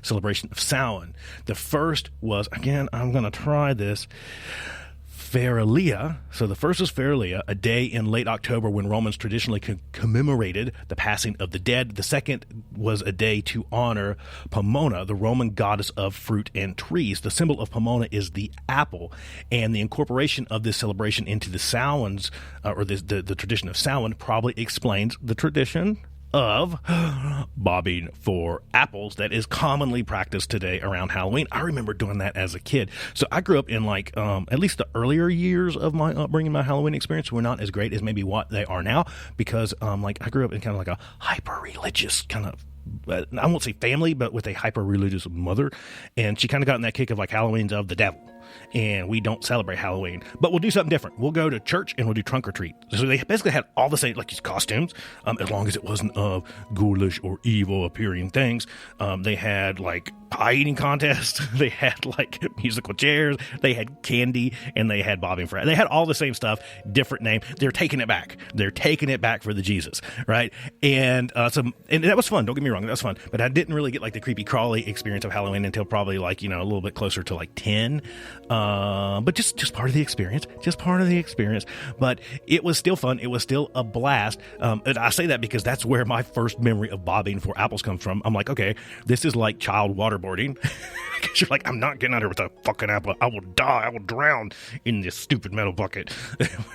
celebration of Samhain. The first was, again, I'm going to try this, Feralia. So the first was Feralia, a day in late October when Romans traditionally commemorated the passing of the dead. The second was a day to honor Pomona, the Roman goddess of fruit and trees. The symbol of Pomona is the apple, and the incorporation of this celebration into the Samhains, or the tradition of Samhain, probably explains the tradition of bobbing for apples that is commonly practiced today around Halloween. I remember doing that as a kid. So I grew up in at least the earlier years of my upbringing. My Halloween experience were not as great as maybe what they are now, because I grew up in kind of like a hyper-religious kind of, I won't say family, but with a hyper-religious mother, and she kind of got in that kick of like Halloween's of the devil, and we don't celebrate Halloween, but we'll do something different. We'll go to church and we'll do trunk or treat. So they basically had all the same, like, these costumes, as long as it wasn't of ghoulish or evil appearing things. They had like pie eating contests. They had like musical chairs. They had candy, and they had bobbing for. They had all the same stuff, different name. They're taking it back. They're taking it back for the Jesus, right? And and that was fun. Don't get me wrong, that was fun. But I didn't really get like the creepy crawly experience of Halloween until probably like, a little bit closer to like 10. But just part of the experience. Just part of the experience. But it was still fun. It was still a blast. And I say that because that's where my first memory of bobbing for apples comes from. I'm like, okay, this is like child waterboarding. Because you're like, I'm not getting out here with a fucking apple. I will die. I will drown in this stupid metal bucket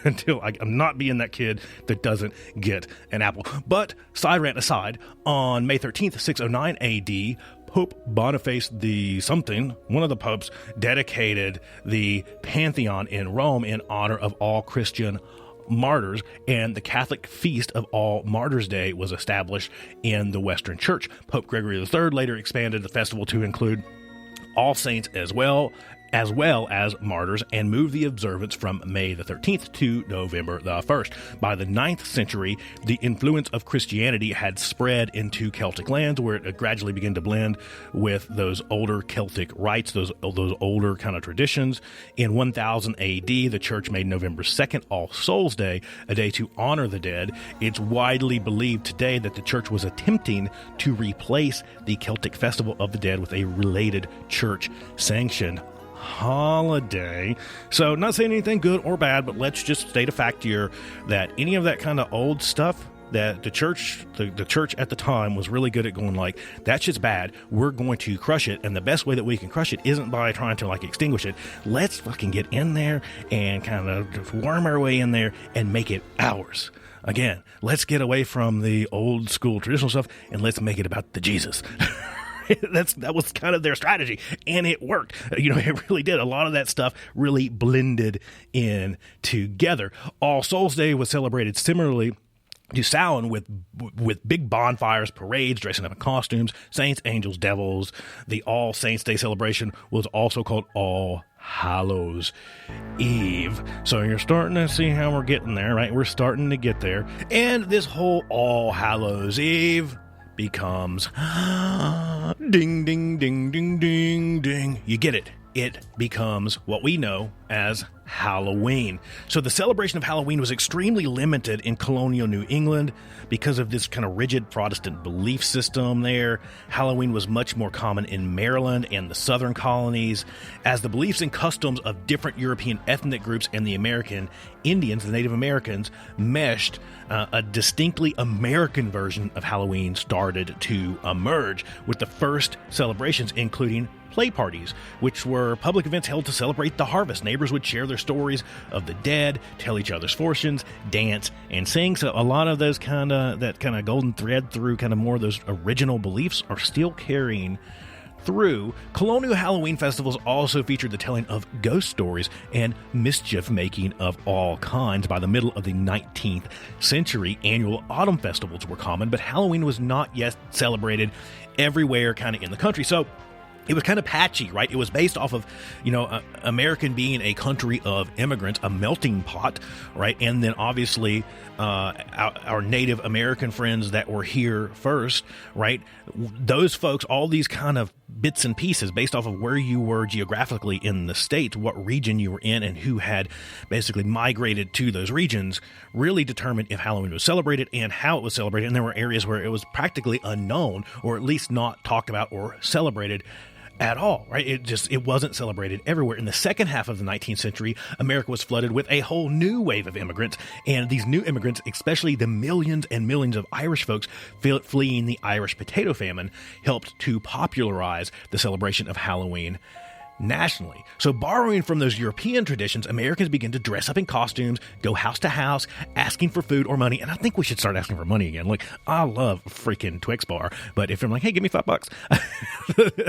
until I'm not being that kid that doesn't get an apple. But side rant aside, on May 13th, 609 AD, Pope Boniface one of the popes, dedicated the Pantheon in Rome in honor of all Christian martyrs, and the Catholic Feast of All Martyrs' Day was established in the Western Church. Pope Gregory III later expanded the festival to include all saints as well as martyrs, and moved the observance from May the 13th to November the 1st. By the 9th century, the influence of Christianity had spread into Celtic lands, where it gradually began to blend with those older Celtic rites, those older kind of traditions. In 1000 AD, the church made November 2nd All Souls Day, a day to honor the dead. It's widely believed today that the church was attempting to replace the Celtic Festival of the Dead with a related church-sanctioned holiday. So not saying anything good or bad, but let's just state a fact here that any of that kind of old stuff that the church at the time was really good at going like, that shit's bad, we're going to crush it, and the best way that we can crush it isn't by trying to like extinguish it. Let's fucking get in there and kind of worm our way in there and make it ours. Again, let's get away from the old school traditional stuff and let's make it about the Jesus. That was kind of their strategy, and it worked. It really did. A lot of that stuff really blended in together. All Souls Day was celebrated similarly to Samhain with big bonfires, parades, dressing up in costumes, saints, angels, devils. The All Saints Day celebration was also called All Hallows Eve. So you're starting to see how we're getting there, right? We're starting to get there. And this whole All Hallows Eve becomes ding, ding, ding, ding, ding, ding. You get it. It becomes what we know as Halloween. So the celebration of Halloween was extremely limited in colonial New England because of this kind of rigid Protestant belief system there. Halloween was much more common in Maryland and the southern colonies, as the beliefs and customs of different European ethnic groups and the American Indians, the Native Americans, meshed. A distinctly American version of Halloween started to emerge, with the first celebrations including play parties, which were public events held to celebrate the harvest. Neighbors would share their stories of the dead, tell each other's fortunes, dance, and sing. So a lot of those kind of golden thread through kind of more of those original beliefs are still carrying through. Colonial Halloween festivals also featured the telling of ghost stories and mischief making of all kinds. By the middle of the 19th century, annual autumn festivals were common, but Halloween was not yet celebrated everywhere kind of in the country. So it was kind of patchy, right? It was based off of, American being a country of immigrants, a melting pot, right? And then obviously our Native American friends that were here first, right? Those folks, all these kind of bits and pieces based off of where you were geographically in the state, what region you were in, and who had basically migrated to those regions really determined if Halloween was celebrated and how it was celebrated. And there were areas where it was practically unknown, or at least not talked about or celebrated at all, right? It wasn't celebrated everywhere. In the second half of the 19th century, America was flooded with a whole new wave of immigrants, and these new immigrants, especially the millions and millions of Irish folks fleeing the Irish potato famine, helped to popularize the celebration of Halloween nationally. So borrowing from those European traditions, Americans began to dress up in costumes, go house to house, asking for food or money. And I think we should start asking for money again. Like, I love freaking Twix bar, but if I'm like, hey, give me $5,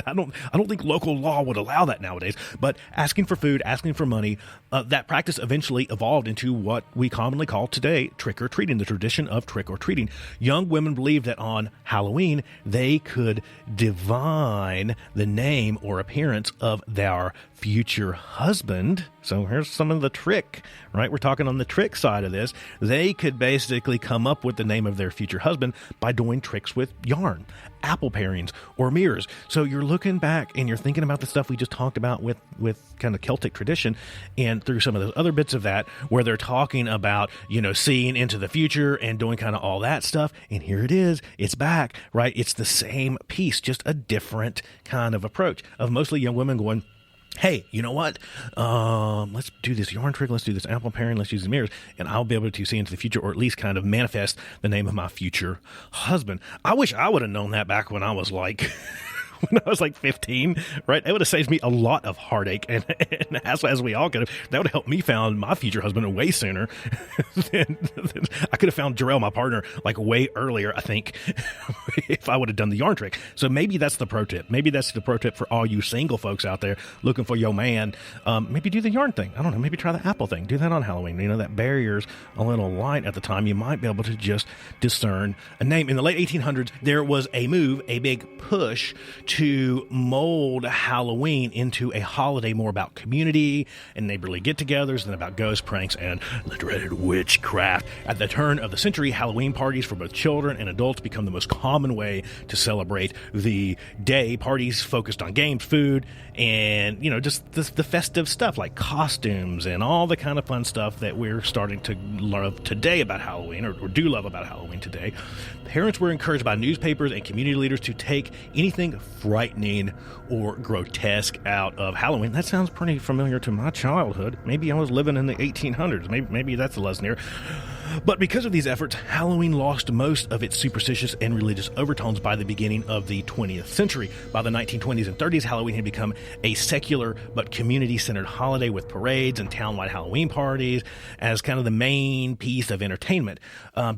I don't think local law would allow that nowadays. But asking for food, asking for money, that practice eventually evolved into what we commonly call today trick-or-treating, the tradition of trick-or-treating. Young women believed that on Halloween, they could divine the name or appearance of their future husband. So here's some of the trick, right? We're talking on the trick side of this. They could basically come up with the name of their future husband by doing tricks with yarn, apple parings, or mirrors. So you're looking back and you're thinking about the stuff we just talked about with kind of Celtic tradition, and through some of those other bits of that where they're talking about, seeing into the future and doing kind of all that stuff. And here it is. It's back, right? It's the same piece, just a different kind of approach of mostly young women going, hey, you know what? Let's do this yarn trick. Let's do this apple pairing. Let's use the mirrors, and I'll be able to see into the future, or at least kind of manifest the name of my future husband. I wish I would have known that back when I was like 15, right? It would have saved me a lot of heartache, and as we all could have. That would have helped me found my future husband way sooner. than I could have found Jarrell, my partner, like way earlier, I think, if I would have done the yarn trick. So maybe that's the pro tip. Maybe that's the pro tip for all you single folks out there looking for your man. Maybe do the yarn thing. I don't know. Maybe try the apple thing. Do that on Halloween. That barrier's a little light at the time. You might be able to just discern a name. In the late 1800s, there was a big push to mold Halloween into a holiday more about community and neighborly get-togethers than about ghost pranks and the dreaded witchcraft. At the turn of the century, Halloween parties for both children and adults become the most common way to celebrate the day. Parties focused on games, food, and, just the festive stuff like costumes and all the kind of fun stuff that we're starting to love today about Halloween, or do love about Halloween today. Parents were encouraged by newspapers and community leaders to take anything frightening or grotesque out of Halloween. That sounds pretty familiar to my childhood. Maybe I was living in the 1800s. Maybe that's the lesson here. But because of these efforts, Halloween lost most of its superstitious and religious overtones by the beginning of the 20th century. By the 1920s and 30s, Halloween had become a secular but community-centered holiday with parades and town-wide Halloween parties as kind of the main piece of entertainment.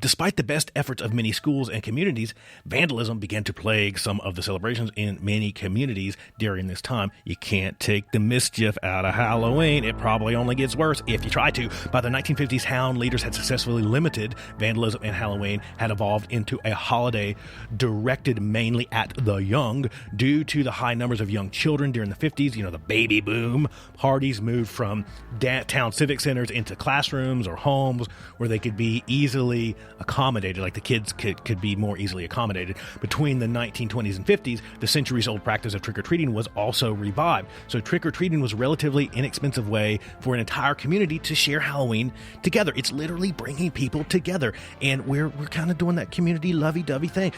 Despite the best efforts of many schools and communities, vandalism began to plague some of the celebrations in many communities during this time. You can't take the mischief out of Halloween. It probably only gets worse if you try to. By the 1950s, town leaders had successfully limited vandalism, and Halloween had evolved into a holiday directed mainly at the young. Due to the high numbers of young children during the 50s, the baby boom, parties moved from town civic centers into classrooms or homes where they could be easily accommodated, like the kids could be more easily accommodated. Between the 1920s and 50s, the centuries-old practice of trick-or-treating was also revived. So trick-or-treating was a relatively inexpensive way for an entire community to share Halloween together. It's literally bringing people together, and we're kind of doing that community lovey-dovey thing.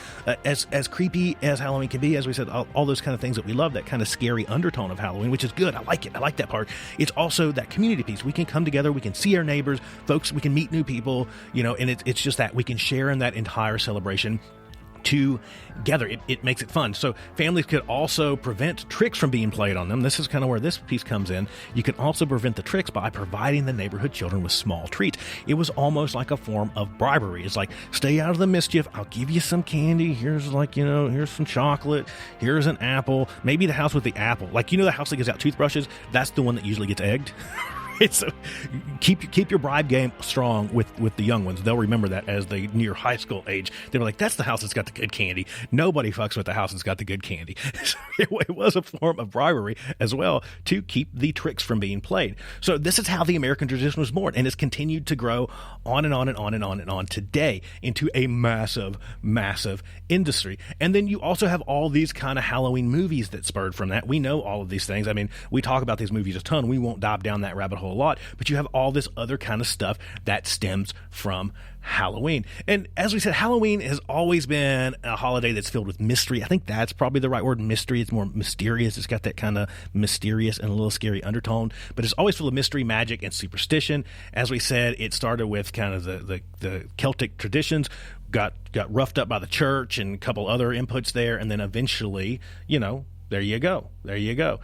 As creepy as Halloween can be, as we said, all those kind of things that we love, that kind of scary undertone of Halloween, which is good. I like it. I like that part. It's also that community piece. We can come together. We can see our neighbors, folks. We can meet new people, and it's just that we can share in that entire celebration together. It makes it fun. So families could also prevent tricks from being played on them. This is kind of where this piece comes in. You can also prevent the tricks by providing the neighborhood children with small treats. It was almost like a form of bribery. It's like, stay out of the mischief. I'll give you some candy. Here's here's some chocolate. Here's an apple. Maybe the house with the apple. Like, the house that gives out toothbrushes, that's the one that usually gets egged. So keep your bribe game strong with the young ones. They'll remember that as they near high school age. They're like, that's the house that's got the good candy. Nobody fucks with the house that's got the good candy. So it was a form of bribery as well to keep the tricks from being played. So this is how the American tradition was born, and it's continued to grow on and on and on and on and on today into a massive, massive industry. And then you also have all these kind of Halloween movies that spurred from that. We know all of these things. I mean, we talk about these movies a ton. We won't dive down that rabbit hole a lot, but you have all this other kind of stuff that stems from Halloween. And as we said, Halloween has always been a holiday that's filled with mystery. I think that's probably the right word, mystery. It's more mysterious. It's got that kind of mysterious and a little scary undertone, but it's always full of mystery, magic, and superstition. As we said, it started with kind of the Celtic traditions, got roughed up by the church and a couple other inputs there, and then eventually, there you go.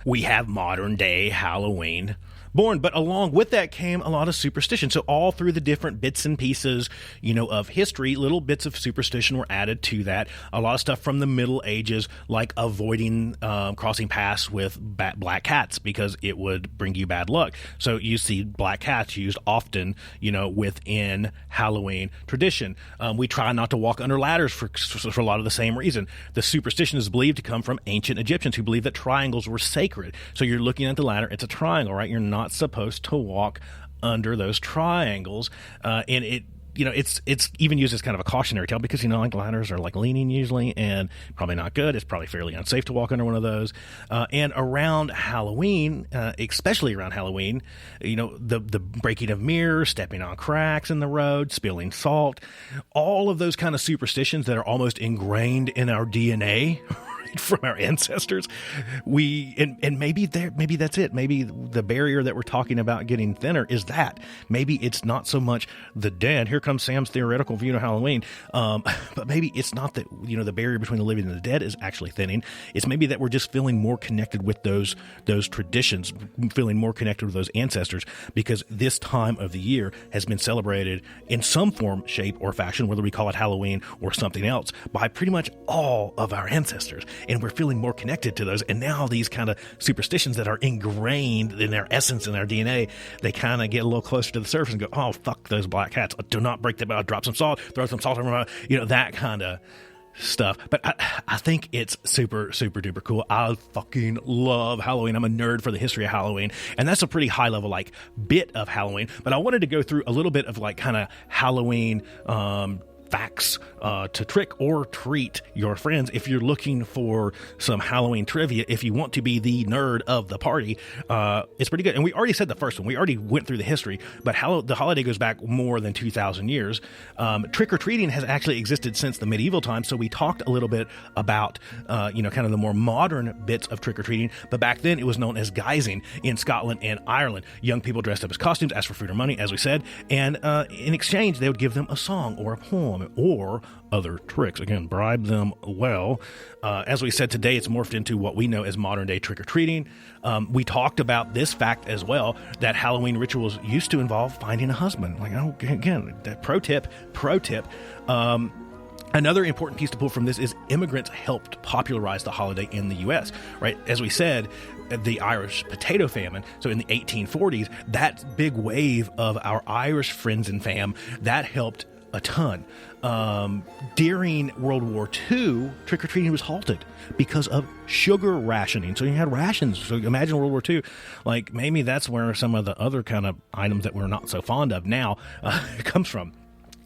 We have modern day Halloween born, but along with that came a lot of superstition. So all through the different bits and pieces, of history, little bits of superstition were added to that. A lot of stuff from the Middle Ages, like avoiding crossing paths with black cats because it would bring you bad luck. So you see black cats used often, within Halloween tradition. We try not to walk under ladders for a lot of the same reason. The superstition is believed to come from ancient Egyptians who believed that triangles were sacred. So you're looking at the ladder, it's a triangle, right? You're not supposed to walk under those triangles, and it's even used as kind of a cautionary tale because like ladders are like leaning usually and probably not good. It's probably fairly unsafe to walk under one of those. And around Halloween, especially around Halloween, the breaking of mirrors, stepping on cracks in the road, spilling salt, all of those kind of superstitions that are almost ingrained in our DNA. From our ancestors, and maybe that's it. Maybe the barrier that we're talking about getting thinner is that. Maybe it's not so much the dead. Here comes Sam's theoretical view of Halloween. But maybe it's not that the barrier between the living and the dead is actually thinning. It's maybe that we're just feeling more connected with those traditions, feeling more connected with those ancestors, because this time of the year has been celebrated in some form, shape, or fashion, whether we call it Halloween or something else, by pretty much all of our ancestors. And we're feeling more connected to those. And now these kind of superstitions that are ingrained in their essence, in our DNA, they kind of get a little closer to the surface and go, oh, fuck those black cats. Do not break them out. Drop some salt. Throw some salt on them. That kind of stuff. But I think it's super, super duper cool. I fucking love Halloween. I'm a nerd for the history of Halloween. And that's a pretty high level, bit of Halloween. But I wanted to go through a little bit of, kind of Halloween, facts to trick or treat your friends. If you're looking for some Halloween trivia, if you want to be the nerd of the party, it's pretty good. And we already said the first one. We already went through the history, but the holiday goes back more than 2,000 years. Trick-or-treating has actually existed since the medieval times, so we talked a little bit about, kind of the more modern bits of trick-or-treating, but back then it was known as guising in Scotland and Ireland. Young people dressed up as costumes, asked for food or money, as we said, and in exchange, they would give them a song or a poem or other tricks. Again, bribe them well. As we said today, it's morphed into what we know as modern day trick-or-treating. We talked about this fact as well, that Halloween rituals used to involve finding a husband. Again, that pro tip. Another important piece to pull from this is immigrants helped popularize the holiday in the U.S., right? As we said, the Irish potato famine, so in the 1840s, that big wave of our Irish friends and fam, that helped a ton. During World War II, trick-or-treating was halted because of sugar rationing. So you had rations. So imagine World War II. Maybe that's where some of the other kind of items that we're not so fond of now comes from.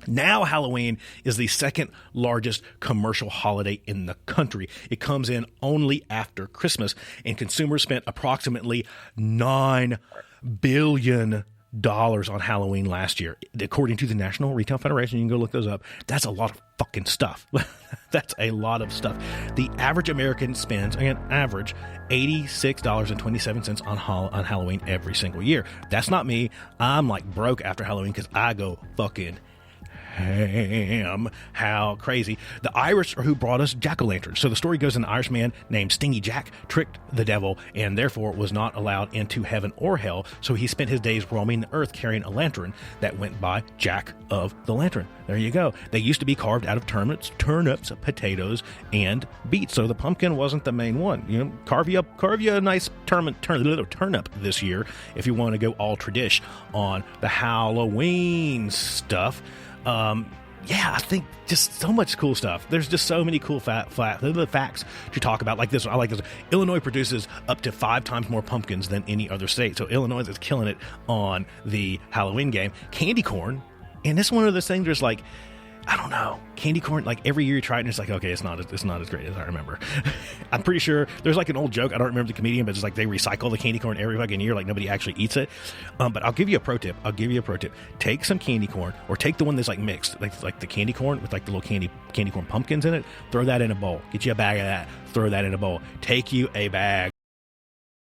Now Halloween is the second largest commercial holiday in the country. It comes in only after Christmas, and consumers spent approximately $9 billion on Halloween last year. According to the National Retail Federation, you can go look those up. That's a lot of fucking stuff. That's a lot of stuff. The average American spends, again, average, $86.27 on Halloween every single year. That's not me. I'm broke after Halloween because I go fucking ham. How crazy. The Irish are who brought us jack-o'-lanterns. So the story goes, an Irish man named Stingy Jack tricked the devil and therefore was not allowed into heaven or hell. So he spent his days roaming the earth carrying a lantern that went by Jack of the Lantern. There you go. They used to be carved out of turnips, potatoes, and beets. So the pumpkin wasn't the main one. You know, carve you a nice turnip this year if you want to go all tradish on the Halloween stuff. Yeah, I think just so much cool stuff. There's just so many cool facts to talk about. Like this one, I like this one. Illinois produces up to 5 times more pumpkins than any other state. So Illinois is killing it on the Halloween game. Candy corn, and this is one of those things where it's like, I don't know, candy corn, like every year you try it and it's like, okay, it's not as great as I remember. I'm pretty sure there's like an old joke, I don't remember the comedian, but it's like they recycle the candy corn every fucking year, like nobody actually eats it. But I'll give you a pro tip. Take some candy corn, or take the one that's like mixed, like the candy corn with like the little candy corn pumpkins in it. Throw that in a bowl. Get you a bag of that. Throw that in a bowl. Take you a bag